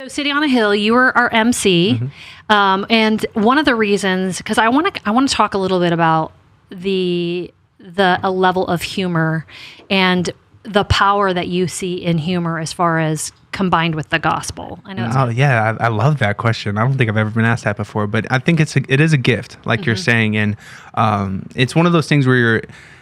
So City on a Hill, you were our MC, and one of the reasons, because I want to talk a little bit about the a level of humor and the power that you see in humor as far as combined with the gospel. I know. Yeah, I love that question. I don't think I've ever been asked that before, but I think it is a gift, like you're saying, and it's one of those things where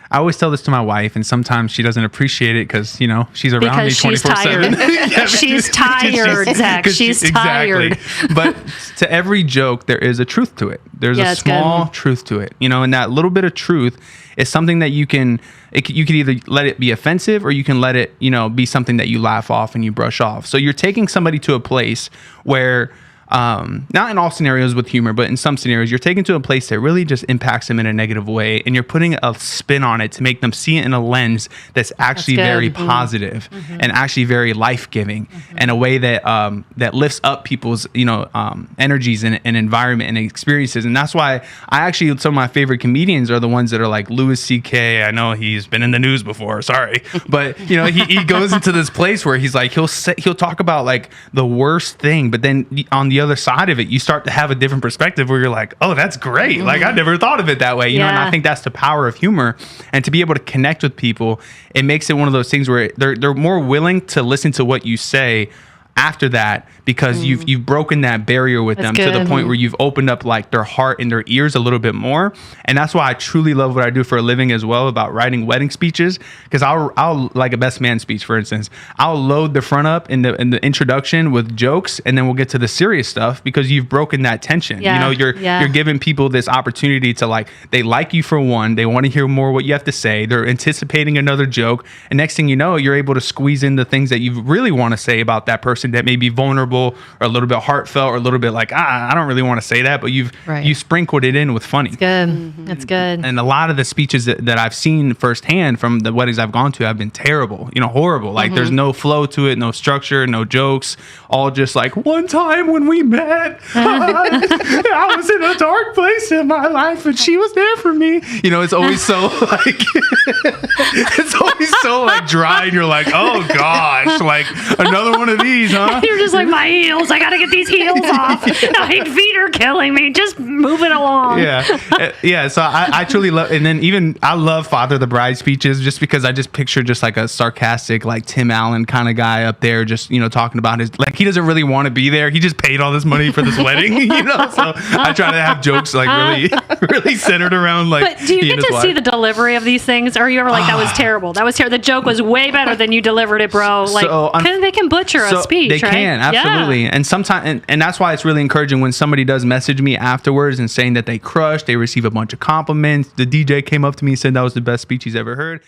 I always tell this to my wife, and sometimes she doesn't appreciate it because, she's around me 24/7. Yeah, she's tired, Zach. She's tired. But to every joke, there is a truth to it. There's a small truth to it, and that little bit of truth is something that you can either let it be offensive or you can let it, be something that you laugh off and you brush off. So you're taking somebody to a place where, not in all scenarios with humor, but in some scenarios, you're taken to a place that really just impacts them in a negative way, and you're putting a spin on it to make them see it in a lens that's actually very positive and actually very life-giving, and a way that that lifts up people's energies and environment and experiences. And that's why some of my favorite comedians are the ones that are like Louis C.K. I know he's been in the news before, sorry, but he goes into this place where he's like he'll talk about like the worst thing, but then on the other side of it, you start to have a different perspective where you're like, oh, that's great. Like, I never thought of it that way. You know, and I think that's the power of humor. And to be able to connect with people, it makes it one of those things where they're more willing to listen to what you say after that, because you've broken that barrier with them to the point where you've opened up like their heart and their ears a little bit more. And that's why I truly love what I do for a living as well, about writing wedding speeches, because I'll like a best man speech, for instance, I'll load the front up in the introduction with jokes, and then we'll get to the serious stuff because you've broken that tension. You're giving people this opportunity to, like, they like you for one, they want to hear more what you have to say, they're anticipating another joke, and next thing you know, you're able to squeeze in the things that you really want to say about that person that may be vulnerable or a little bit heartfelt or a little bit like, I don't really want to say that, but you sprinkled it in with funny. It's good. That's good. And a lot of the speeches that I've seen firsthand from the weddings I've gone to have been terrible, horrible. Like, there's no flow to it, no structure, no jokes, all just like, one time when we met, I was in a dark place in my life and she was there for me. It's always so like, it's always so like dry, and you're like, oh gosh, like another one of these, huh? You're just like, my heels, I gotta get these heels off. My feet are killing me. Just move it along. Yeah. So I truly love, and then even I love Father of the Bride speeches, just because I just picture just like a sarcastic, like Tim Allen kind of guy up there, just talking about his, like, he doesn't really want to be there. He just paid all this money for this wedding, So I try to have jokes like really centered around like. But do you get to see the delivery of these things? Or are you ever like, that was terrible? That was terrible. The joke was way better than you delivered it, bro. Like, they can butcher a speech. They can, absolutely. Yeah. And sometimes, and that's why it's really encouraging when somebody does message me afterwards and saying that they crushed, they receive a bunch of compliments. The DJ came up to me and said that was the best speech he's ever heard.